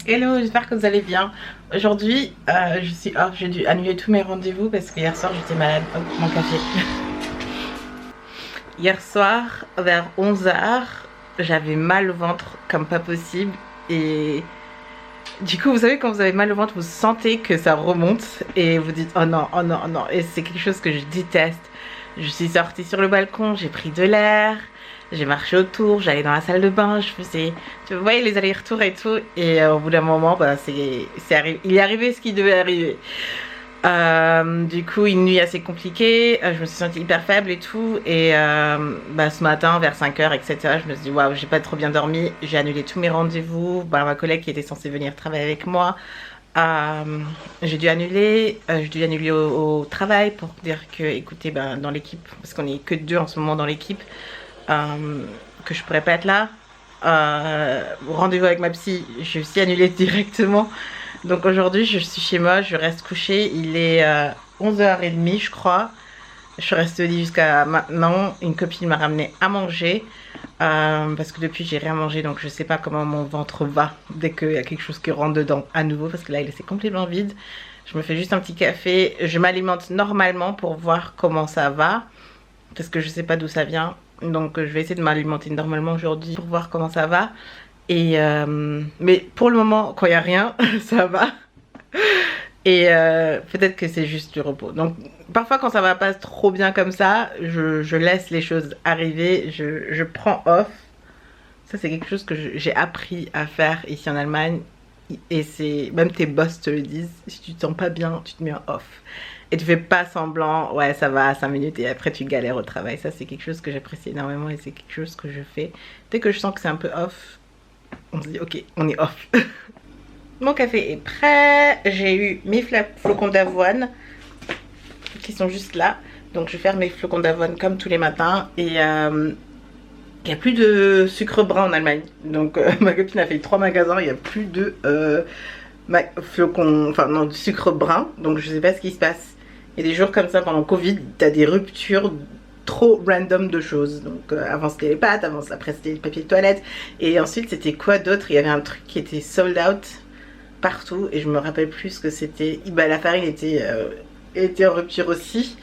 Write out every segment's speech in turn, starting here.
Hello, j'espère que vous allez bien. Aujourd'hui, je suis off, j'ai dû annuler tous mes rendez-vous parce que hier soir j'étais malade. Oh, mon café. Hier soir, vers 11h, j'avais mal au ventre comme pas possible. Et du coup, vous savez, quand vous avez mal au ventre, vous sentez que ça remonte et vous dites oh non, oh non, oh non. Et c'est quelque chose que je déteste. Je suis sortie sur le balcon, j'ai pris de l'air. J'ai marché autour, j'allais dans la salle de bain, je faisais, tu voyez, les allers-retours et tout. Et au bout d'un moment, bah, il est arrivé ce qui devait arriver. Du coup, une nuit assez compliquée, je me suis sentie hyper faible et tout. Et bah, ce matin, vers 5h, etc., je me suis dit, waouh, j'ai pas trop bien dormi. J'ai annulé tous mes rendez-vous. Bah, ma collègue qui était censée venir travailler avec moi, j'ai dû annuler. J'ai dû annuler au travail pour dire que, écoutez, bah, dans l'équipe, parce qu'on est que deux en ce moment dans l'équipe, que je pourrais pas être là. Rendez-vous avec ma psy, j'ai aussi annulé directement. Donc aujourd'hui je suis chez moi, je reste couchée. Il est 11h30 je crois. Je suis restée au lit jusqu'à maintenant. Une copine m'a ramené à manger parce que depuis j'ai rien mangé, donc je sais pas comment mon ventre va dès qu'il y a quelque chose qui rentre dedans à nouveau, parce que là il est complètement vide. Je me fais juste un petit café, je m'alimente normalement pour voir comment ça va parce que je sais pas d'où ça vient. Donc je vais essayer de m'alimenter normalement aujourd'hui pour voir comment ça va. Et mais pour le moment, quand il n'y a rien, ça va. Et peut-être que c'est juste du repos. Donc parfois quand ça va pas trop bien comme ça, je laisse les choses arriver, je prends off. Ça c'est quelque chose que j'ai appris à faire ici en Allemagne. Et c'est, même tes boss te le disent, si tu te sens pas bien, tu te mets en off. Et tu fais pas semblant, ouais ça va 5 minutes et après tu galères au travail. Ça c'est quelque chose que j'apprécie énormément et c'est quelque chose que je fais. Dès que je sens que c'est un peu off, on se dit ok, on est off. Mon café est prêt. J'ai eu mes flocons d'avoine qui sont juste là. Donc je vais faire mes flocons d'avoine comme tous les matins. Et il n'y a plus de sucre brun en Allemagne. Donc ma copine a fait 3 magasins, il n'y a plus de flocons, enfin non, de sucre brun. Donc je sais pas ce qui se passe. Il y a des jours comme ça pendant Covid, t'as des ruptures trop random de choses. Donc avant c'était les pâtes, après c'était le papier de toilette. Et ensuite c'était quoi d'autre? Il y avait un truc qui était sold out partout. Et je me rappelle plus ce que c'était. Bah, la farine était en rupture aussi.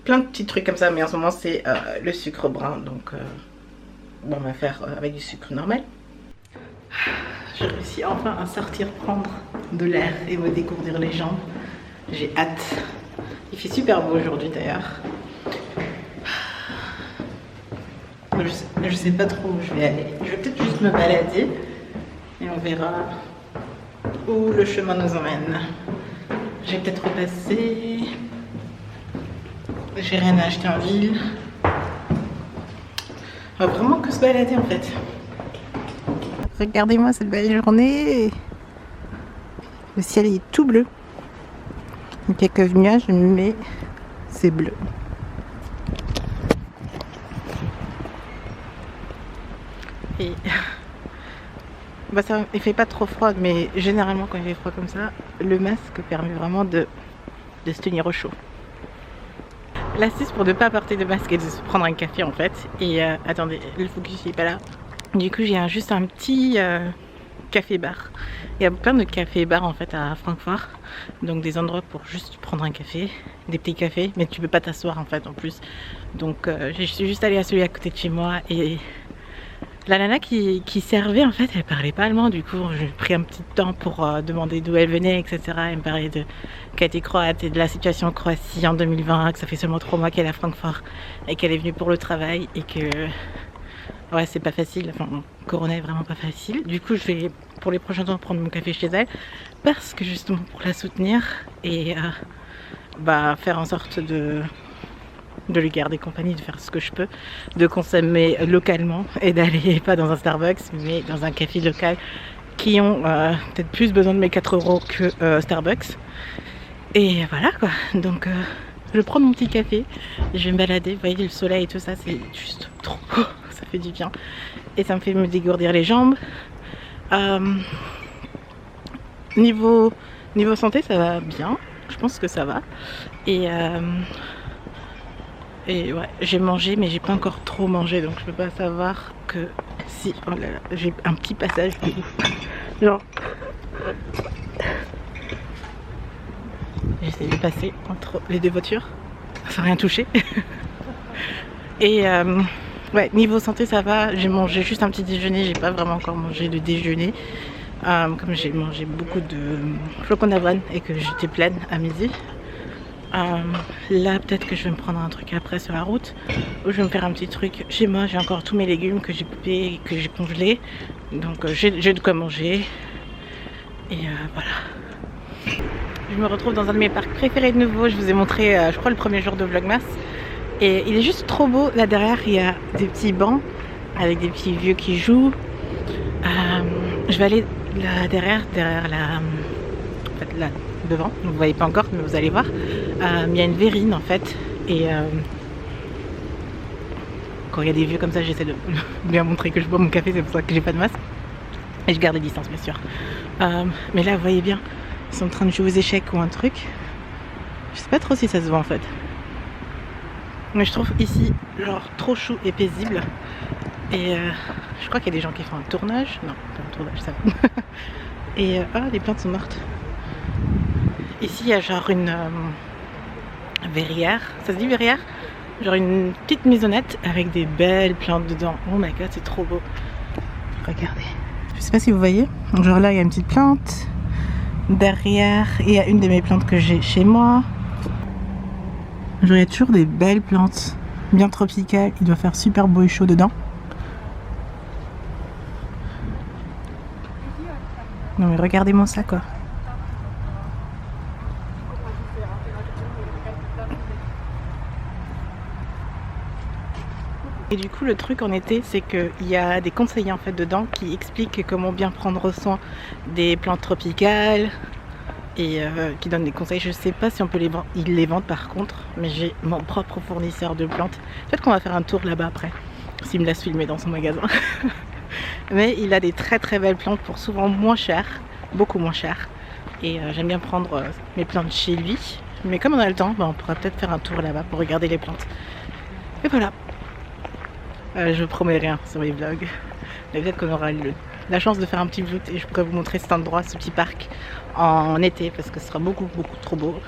Plein de petits trucs comme ça. Mais en ce moment c'est le sucre brun. Donc bon, on va faire avec du sucre normal. J'ai réussi enfin à sortir prendre de l'air et me dégourdir les jambes. J'ai hâte. Il fait super beau aujourd'hui d'ailleurs. Je sais pas trop où je vais aller. Je vais peut-être juste me balader et on verra où le chemin nous emmène. Je vais peut-être repasser. J'ai rien à acheter en ville. On va vraiment que se balader en fait. Regardez-moi cette belle journée. Le ciel est tout bleu. Il y a quelques nuages, mais c'est bleu. Et bah ça, il fait pas trop froid, mais généralement quand il fait froid comme ça, le masque permet vraiment de se tenir au chaud. L'astuce pour ne pas porter de masque est de se prendre un café en fait. Et attendez, le focus n'est pas là. Du coup j'ai juste un petit café-bar. Il y a plein de cafés-bars en fait à Francfort. Donc des endroits pour juste prendre un café, des petits cafés, mais tu peux pas t'asseoir en fait en plus. Donc je suis juste allée à celui à côté de chez moi et la nana qui servait en fait, elle parlait pas allemand. Du coup j'ai pris un petit temps pour demander d'où elle venait, etc. Elle me parlait qu'elle était croate et de la situation en Croatie en 2020, que ça fait seulement 3 mois qu'elle est à Francfort et qu'elle est venue pour le travail et que ouais c'est pas facile, enfin Corona est vraiment pas facile. Du coup je vais pour les prochains temps prendre mon café chez elle parce que justement pour la soutenir et bah faire en sorte de lui garder compagnie, de faire ce que je peux, de consommer localement et d'aller pas dans un Starbucks mais dans un café local qui ont peut-être plus besoin de mes 4 € que Starbucks. Et voilà quoi, donc je prends mon petit café, je vais me balader, vous voyez le soleil et tout ça, c'est juste trop beau, ça fait du bien. Et ça me fait me dégourdir les jambes. Niveau santé ça va bien, je pense que ça va. Et ouais, j'ai mangé mais j'ai pas encore trop mangé, donc je peux pas savoir que si, oh là là, j'ai un petit passage de ouf. Genre, J'essaie de passer entre les deux voitures sans rien toucher. Et ouais, niveau santé ça va, j'ai mangé juste un petit déjeuner, j'ai pas vraiment encore mangé le déjeuner. Comme j'ai mangé beaucoup de flocons d'avoine et que j'étais pleine à midi. Là peut-être que je vais me prendre un truc après sur la route, ou je vais me faire un petit truc chez moi. J'ai encore tous mes légumes que j'ai coupés, que j'ai congelés, donc j'ai de quoi manger. Et voilà. Je me retrouve dans un de mes parcs préférés de nouveau. Je vous ai montré je crois le premier jour de Vlogmas, et il est juste trop beau. Là derrière il y a des petits bancs avec des petits vieux qui jouent. Je vais aller là derrière la... En fait là devant, vous ne voyez pas encore mais vous allez voir. Il y a une verrine en fait, et quand il y a des vieux comme ça j'essaie de bien montrer que je bois mon café, c'est pour ça que j'ai pas de masque et je garde les distances bien sûr. Mais là vous voyez bien, ils sont en train de jouer aux échecs ou un truc. Je sais pas trop si ça se voit en fait, mais je trouve ici genre trop chou et paisible. Et je crois qu'il y a des gens qui font un tournage. Non, pas un tournage, ça va. Et les plantes sont mortes. Ici il y a genre une verrière, ça se dit verrière? Genre une petite maisonnette avec des belles plantes dedans. Oh my god, c'est trop beau. Regardez. Je sais pas si vous voyez. Genre là il y a une petite plante. Derrière, il y a une de mes plantes que j'ai chez moi. Genre il y a toujours des belles plantes. Bien tropicales. Il doit faire super beau et chaud dedans. Non mais regardez-moi ça quoi. Et du coup le truc en été c'est qu'il y a des conseillers en fait dedans qui expliquent comment bien prendre soin des plantes tropicales et qui donnent des conseils. Je sais pas si on peut ils les vendent par contre, mais j'ai mon propre fournisseur de plantes. Peut-être qu'on va faire un tour là-bas après, s'il me laisse filmer dans son magasin. Mais il a des très très belles plantes pour souvent moins cher, beaucoup moins cher. Et j'aime bien prendre mes plantes chez lui. Mais comme on a le temps, on pourra peut-être faire un tour là-bas pour regarder les plantes. Et voilà. Je promets rien sur les vlogs. Mais peut-être qu'on aura la chance de faire un petit vlog et je pourrais vous montrer cet endroit, ce petit parc en été, parce que ce sera beaucoup trop beau.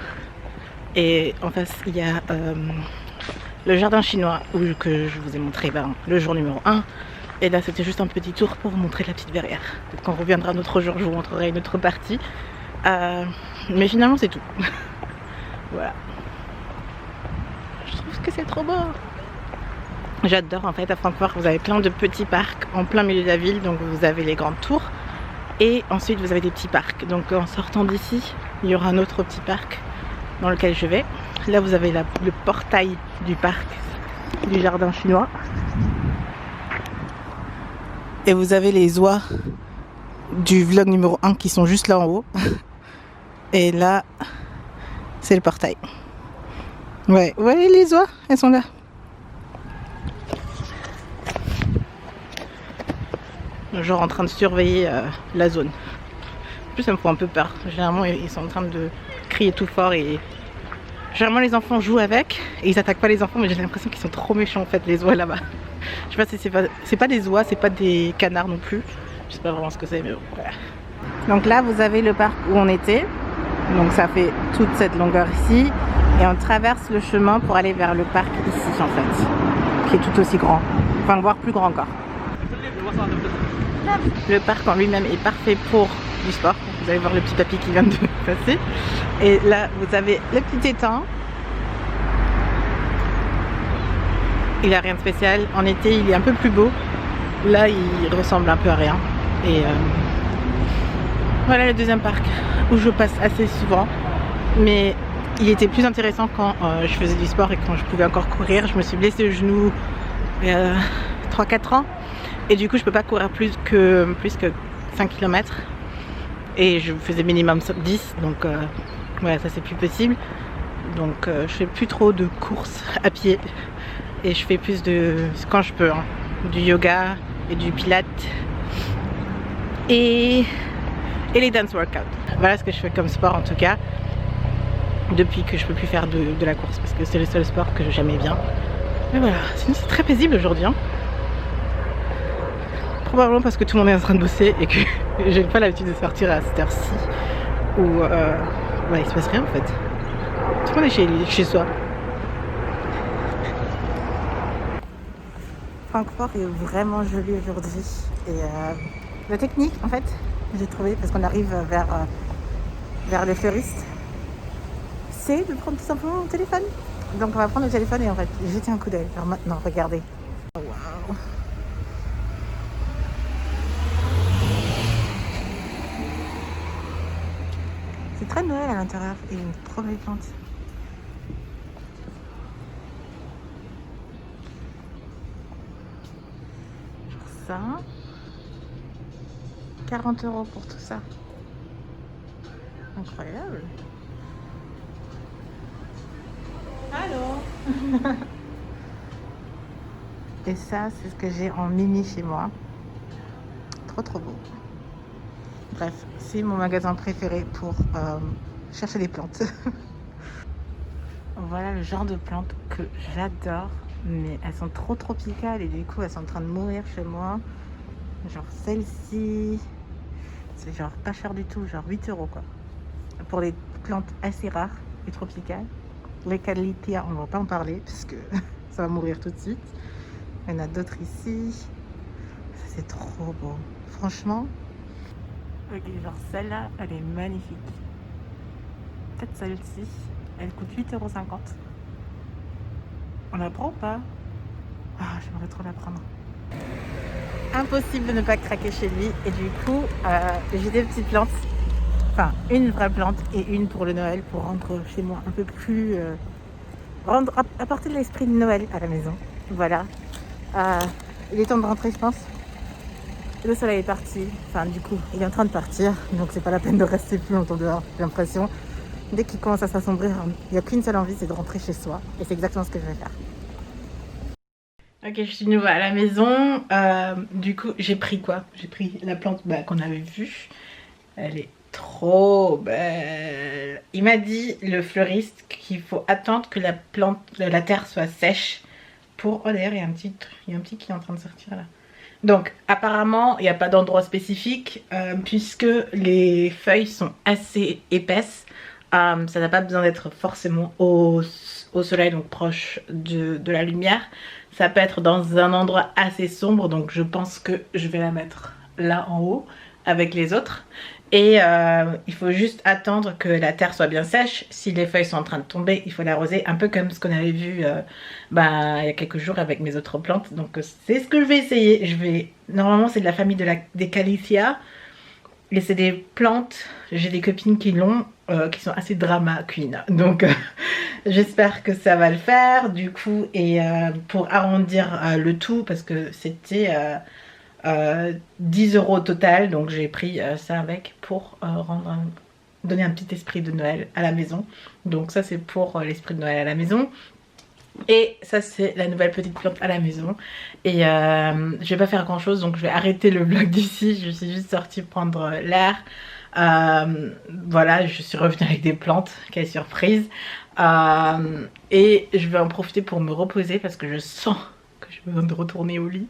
Et en face il y a le jardin chinois que je vous ai montré le jour numéro 1. Et là c'était juste un petit tour pour vous montrer la petite verrière. Peut-être qu'on reviendra un autre jour, je vous montrerai une autre partie. Mais finalement c'est tout. Voilà. Je trouve que c'est trop beau. J'adore en fait, à Francfort vous avez plein de petits parcs en plein milieu de la ville. Donc vous avez les grandes tours et ensuite vous avez des petits parcs. Donc en sortant d'ici il y aura un autre petit parc dans lequel je vais. Là vous avez le portail du parc du jardin chinois. Et vous avez les oies du vlog numéro 1 qui sont juste là en haut. Et là, c'est le portail. Ouais, vous voyez les oies, elles sont là. Genre en train de surveiller la zone. En plus ça me fait un peu peur. Généralement ils sont en train de crier tout fort et... Généralement les enfants jouent avec et ils attaquent pas les enfants, mais j'ai l'impression qu'ils sont trop méchants en fait, les oies là-bas. Je sais pas si c'est pas des oies, c'est pas des canards non plus. Je sais pas vraiment ce que c'est, mais bon, voilà. Donc là vous avez le parc où on était. Donc ça fait toute cette longueur ici. Et on traverse le chemin pour aller vers le parc ici en fait. Qui est tout aussi grand. Enfin voire plus grand encore. Le parc en lui-même est parfait pour du sport. Vous allez voir le petit papy qui vient de passer. Et là vous avez le petit étang. Il a rien de spécial. En été il est un peu plus beau. Là il ressemble un peu à rien. Et voilà le deuxième parc où je passe assez souvent. Mais il était plus intéressant quand je faisais du sport et quand je pouvais encore courir. Je me suis blessée au genou il y a 3-4 ans. Et du coup je peux pas courir plus que 5 km. Et je faisais minimum 10. Donc voilà, ça c'est plus possible. Donc je fais plus trop de courses à pied. Et je fais plus de, quand je peux, du yoga et du pilates. Et les dance workouts. Voilà ce que je fais comme sport en tout cas. Depuis que je peux plus faire de la course. Parce que c'est le seul sport que j'aimais bien. Mais voilà, sinon c'est très paisible aujourd'hui. Probablement parce que tout le monde est en train de bosser et que j'ai pas l'habitude de sortir à cette heure-ci où il se passe rien en fait. Tout le monde est chez soi. Francfort est vraiment joli aujourd'hui. Et la technique, en fait, j'ai trouvé, parce qu'on arrive vers les fleuristes, c'est de prendre tout simplement mon téléphone. Donc on va prendre le téléphone et on va jeter un coup d'œil. Alors maintenant, regardez. Waouh. C'est très Noël à l'intérieur et une trop belle plante. Ça, 40 € pour tout ça. Incroyable. Allô. Et ça, c'est ce que j'ai en mini chez moi. Trop beau. Bref, c'est mon magasin préféré pour chercher des plantes. Voilà le genre de plantes que j'adore, mais elles sont trop tropicales et du coup elles sont en train de mourir chez moi. Genre celle-ci, c'est genre pas cher du tout, genre 8 € quoi. Pour les plantes assez rares et tropicales. Les Callipia, on ne va pas en parler parce que ça va mourir tout de suite. Il y en a d'autres ici. Ça, c'est trop beau. Franchement, ok, genre celle-là, elle est magnifique. Peut-être celle-ci, elle coûte 8,50 €. On la prend ou pas? Ah, j'aimerais trop la prendre. Impossible de ne pas craquer chez lui. Et du coup, j'ai des petites plantes. Enfin, une vraie plante et une pour le Noël pour rendre chez moi un peu plus... apporter de l'esprit de Noël à la maison. Voilà. Il est temps de rentrer, je pense. Le soleil est parti. Enfin, du coup, il est en train de partir. Donc, c'est pas la peine de rester plus longtemps dehors, j'ai l'impression. Dès qu'il commence à s'assombrir, il n'y a qu'une seule envie, c'est de rentrer chez soi. Et c'est exactement ce que je vais faire. Ok, je suis nouveau à la maison. Du coup, j'ai pris quoi? J'ai pris la plante qu'on avait vue. Elle est trop belle. Il m'a dit, le fleuriste, qu'il faut attendre que la terre soit sèche pour... Oh d'ailleurs, il y a un petit qui est en train de sortir là. Donc apparemment, il n'y a pas d'endroit spécifique puisque les feuilles sont assez épaisses. Ça n'a pas besoin d'être forcément au soleil, donc proche de la lumière. Ça peut être dans un endroit assez sombre, donc je pense que je vais la mettre là en haut avec les autres. Et il faut juste attendre que la terre soit bien sèche. Si les feuilles sont en train de tomber, il faut l'arroser, un peu comme ce qu'on avait vu il y a quelques jours avec mes autres plantes. Donc c'est ce que je vais essayer. Normalement c'est de la famille des Callipia. Et c'est des plantes, j'ai des copines qui l'ont, qui sont assez drama queen. Donc j'espère que ça va le faire. Du coup, et pour arrondir le tout, parce que c'était 10 € au total, donc j'ai pris ça avec pour donner un petit esprit de Noël à la maison. Donc ça c'est pour l'esprit de Noël à la maison. Et ça c'est la nouvelle petite plante à la maison. Et je vais pas faire grand chose, donc je vais arrêter le vlog d'ici. Je suis juste sortie prendre l'air. Voilà, je suis revenue avec des plantes, quelle surprise. Et je vais en profiter pour me reposer parce que je sens que j'ai besoin de retourner au lit.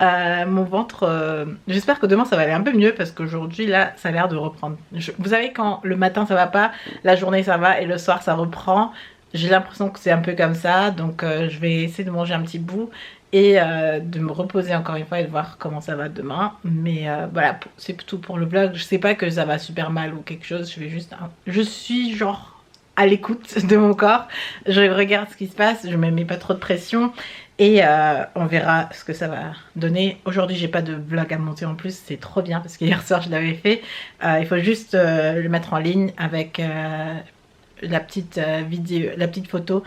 Mon ventre, j'espère que demain ça va aller un peu mieux parce qu'aujourd'hui là ça a l'air de reprendre. Vous savez quand le matin ça va pas, la journée ça va et le soir ça reprend. J'ai l'impression que c'est un peu comme ça, donc je vais essayer de manger un petit bout et de me reposer encore une fois et de voir comment ça va demain. Mais voilà, c'est tout pour le vlog. Je sais pas que ça va super mal ou quelque chose, je suis genre à l'écoute de mon corps, je regarde ce qui se passe, je me mets pas trop de pression et on verra ce que ça va donner. Aujourd'hui j'ai pas de vlog à monter en plus, c'est trop bien parce qu'hier soir je l'avais fait. Il faut juste le mettre en ligne avec la petite vidéo, la petite photo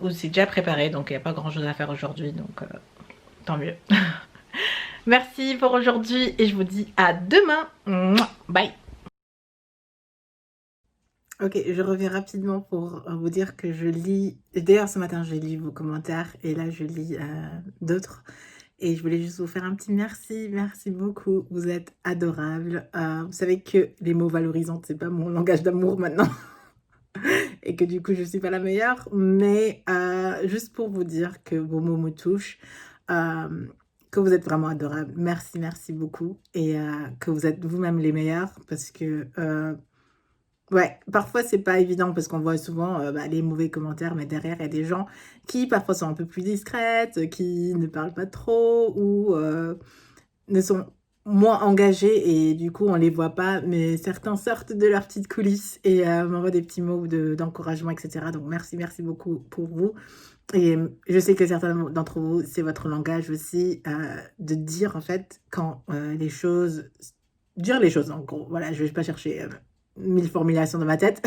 où c'est déjà préparé, donc il n'y a pas grand chose à faire aujourd'hui, donc tant mieux. Merci pour aujourd'hui et je vous dis à demain. Bye. Ok, je reviens rapidement pour vous dire que je lis... D'ailleurs, ce matin, j'ai lu vos commentaires et là, je lis d'autres. Et je voulais juste vous faire un petit merci. Merci beaucoup. Vous êtes adorables. Vous savez que les mots valorisants, c'est pas mon langage d'amour maintenant. Et que du coup, je suis pas la meilleure. Mais juste pour vous dire que vos mots me touchent. Que vous êtes vraiment adorables. Merci, merci beaucoup. Et que vous êtes vous-même les meilleurs parce que... Ouais, parfois c'est pas évident parce qu'on voit souvent, bah, les mauvais commentaires, mais derrière il y a des gens qui parfois sont un peu plus discrètes, qui ne parlent pas trop ou ne sont moins engagés et du coup on les voit pas, mais certains sortent de leurs petites coulisses et m'envoient des petits mots d'encouragement et cetera. Donc merci, merci beaucoup pour vous et je sais que certains d'entre vous, c'est votre langage aussi, de dire en fait quand, les choses dire les choses en gros. Voilà, je vais pas chercher, 1000 formulations dans ma tête,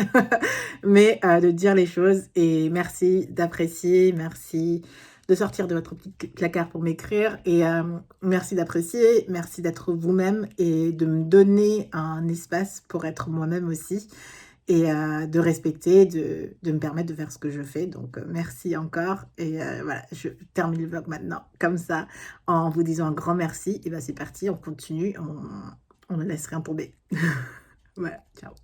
mais de dire les choses et merci d'apprécier, merci de sortir de votre petit placard pour m'écrire et merci d'apprécier, merci d'être vous-même et de me donner un espace pour être moi-même aussi et de respecter, de me permettre de faire ce que je fais donc merci encore et voilà, je termine le vlog maintenant comme ça en vous disant un grand merci et bah, c'est parti, on continue, on ne laisse rien tomber. Voilà, ciao.